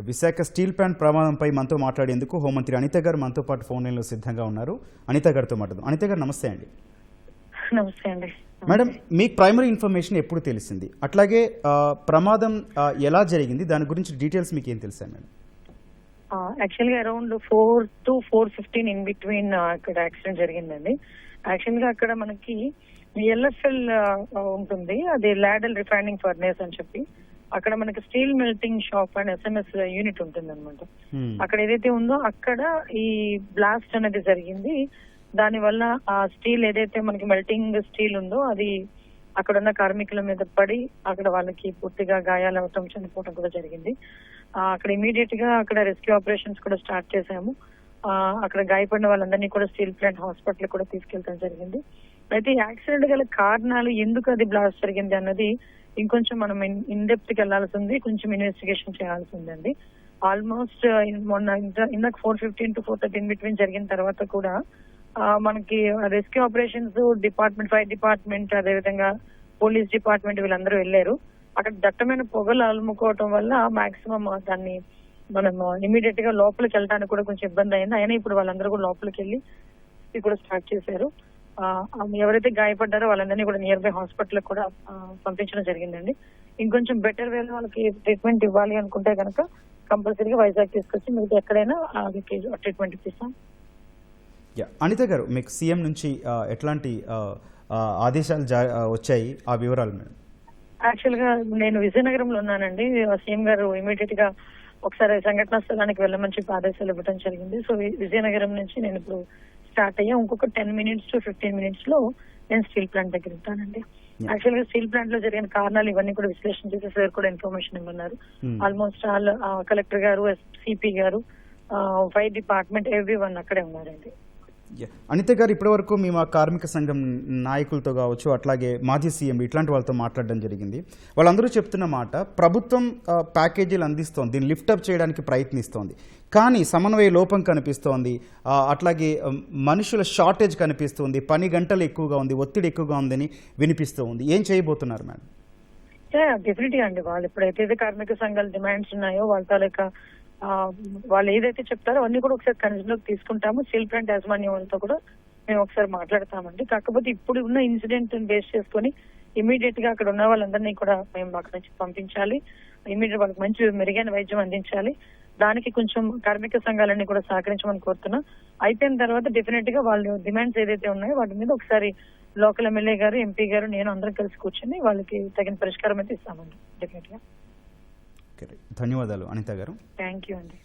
Visakha steel plant ప్రమాదంపై మనతో మాట్లాడేందుకు హోంమంత్రి అనిత గారు మనతో పాటు ఫోన్ లైన్లో సిద్ధంగా ఉన్నారు. అనిత గారితో మాట్లాడదాం. అనిత గారు నమస్తే అండి. నమస్తే అండి. మేడం, మీకు ప్రైమరీ ఇన్ఫర్మేషన్ ఎప్పుడు తెలిసింది, అట్లాగే ప్రమాదం ఎలా జరిగింది, దాని గురించి డీటెయిల్స్ మీకు ఏం తెలుసా మేడం? యాక్చువల్ గా అరౌండ్ 4 to 4:15 ఇన్ బిట్వీన్ ఇక్కడ యాక్సిడెంట్ జరిగిందండి. యాక్చువల్ గా అక్కడ మనకి ఎల్ఎఫ్ఎల్ ఉంటుంది, అది లాడల్ రిఫైనింగ్ ఫర్నేస్ అని చెప్పి అక్కడ మనకి steel melting shop and SMS unit ఉంటుంది అనమాట. అక్కడ ఏదైతే ఉందో అక్కడ ఈ బ్లాస్ట్ అనేది జరిగింది. దాని వల్ల ఆ స్టీల్ ఏదైతే మనకి మెల్టింగ్ స్టీల్ ఉందో అది అక్కడ ఉన్న కార్మికుల మీద పడి అక్కడ వాళ్ళకి పూర్తిగా గాయాలు అవటం, చనిపోవడం కూడా జరిగింది. అక్కడ ఇమీడియట్ గా అక్కడ రెస్క్యూ ఆపరేషన్స్ కూడా స్టార్ట్ చేశాము. అక్కడ గాయపడిన వాళ్ళందరినీ కూడా స్టీల్ ప్లాంట్ హాస్పిటల్ కూడా తీసుకెళ్ళడం జరిగింది. అయితే యాక్సిడెంట్ గల కారణాలు ఎందుకు అది బ్లాస్ట్ జరిగింది అన్నది ఇంకొంచెం మనం ఇన్ డెప్త్ కి వెళ్లాల్సి ఉంది, కొంచెం ఇన్వెస్టిగేషన్ చేయాల్సి ఉందండి. ఆల్మోస్ట్ మొన్న ఇందాక 4:15 to 4:30 ఇన్ బిట్వీన్ జరిగిన తర్వాత కూడా మనకి rescue operations department, fire department, అదేవిధంగా పోలీస్ డిపార్ట్మెంట్ వీళ్ళందరూ వెళ్లారు. అక్కడ దట్టమైన పొగలు అలుముకోవటం వల్ల మాక్సిమం దాన్ని మనం ఇమీడియట్ గా లోపలికి వెళ్ళడానికి కూడా కొంచెం ఇబ్బంది అయింది. అయినా ఇప్పుడు వాళ్ళందరూ కూడా లోపలికి వెళ్ళి ఇది కూడా స్టార్ట్ చేశారు. ఎవరైతే గాయపడ్డారో వాళ్ళందరినీ కూడా నియర్ బై హాస్పిటల్ కూడా పంపించడం జరిగిందండి. ఇంకొంచెం బెటర్ వేలో వాళ్ళకి ట్రీట్మెంట్ ఇవ్వాలి అనుకుంటే కనుక కంపల్సరీగా వైజాగ్ తీసుకొచ్చి మీకు ఎక్కడైనా ట్రీట్మెంట్ ఇప్పిస్తాం. అనిత గారు, మీకు సీఎం నుంచి ఎట్లాంటి ఆదేశాలు వచ్చాయి, ఆ వివరాలు మేడం? యాక్చువల్ గా నేను విజయనగరంలో ఉన్నానండి. సీఎం గారు ఇమీడియట్ గా ఒకసారి సంఘటనా స్థలానికి వెళ్ళమని చెప్పి ఆదేశాలు ఇవ్వడం జరిగింది. సో విజయనగరం నుంచి నేను ఇప్పుడు స్టార్ట్ అయ్యా. ఇంకొక 10 minutes to 15 minutes లో నేను స్టీల్ ప్లాంట్ దగ్గర ఉంటానండి. యాక్చువల్ గా స్టీల్ ప్లాంట్ లో జరిగిన కారణాలు ఇవన్నీ కూడా విశ్లేషణ చేసి సార్ కూడా ఇన్ఫర్మేషన్ ఇవ్వన్నారు. ఆల్మోస్ట్ ఆల్ కలెక్టర్ గారు, సిపి గారు, ఫైర్ డిపార్ట్మెంట్, ఎవ్రీవన్ అక్కడే ఉన్నారండి. అనిత గారు, ఇప్పటి వరకు మేము కార్మిక సంఘం నాయకులతో కావచ్చు, అట్లాగే మాజీ సీఎం ఇట్లాంటి వాళ్ళతో మాట్లాడడం జరిగింది. వాళ్ళందరూ చెప్తున్న మాట, ప్రభుత్వం ప్యాకేజీలు అందిస్తోంది, దీన్ని లిఫ్టప్ చేయడానికి ప్రయత్నిస్తోంది, కానీ సమన్వయ లోపం కనిపిస్తోంది, అట్లాగే మనుషుల షార్టేజ్ కనిపిస్తుంది, పని గంటలు ఎక్కువగా ఉంది, ఒత్తిడి ఎక్కువగా ఉందని వినిపిస్తూ ఉంది. ఏం చేయబోతున్నారు మేడం? డెఫినెట్గా అండి, వాళ్ళు ఇప్పుడైతే కార్మిక సంఘాల డిమాండ్స్ ఉన్నాయో వాళ్ళ తాలూకా వాళ్ళు ఏదైతే చెప్తారో అన్ని కూడా ఒకసారి కన్సిడర్ తీసుకుంటాము. స్టీల్ ప్లాంట్ యాజమాన్యం వాళ్ళతో కూడా మేము ఒకసారి మాట్లాడతామండి. కాకపోతే ఇప్పుడు ఉన్న ఇన్సిడెంట్ బేస్ చేసుకుని ఇమీడియట్ గా అక్కడ ఉన్న వాళ్ళందరినీ కూడా మేము అక్కడ నుంచి పంపించాలి. ఇమీడియట్ వాళ్ళకి మంచి మెరుగైన వైద్యం అందించాలి. దానికి కొంచెం కార్మిక సంఘాలన్నీ కూడా సహకరించమని కోరుతున్నాం. అయిపోయిన తర్వాత డెఫినెట్ గా వాళ్ళు డిమాండ్స్ ఏదైతే ఉన్నాయో వాటి మీద ఒకసారి లోకల్ ఎమ్మెల్యే గారు, ఎంపీ గారు, నేను అందరం కలిసి కూర్చొని వాళ్ళకి తగిన పరిష్కారం అయితే ఇస్తామండి. డెఫినెట్ గా. ధన్యవాదాలు అనిత గారు. థ్యాంక్ యూ అండి.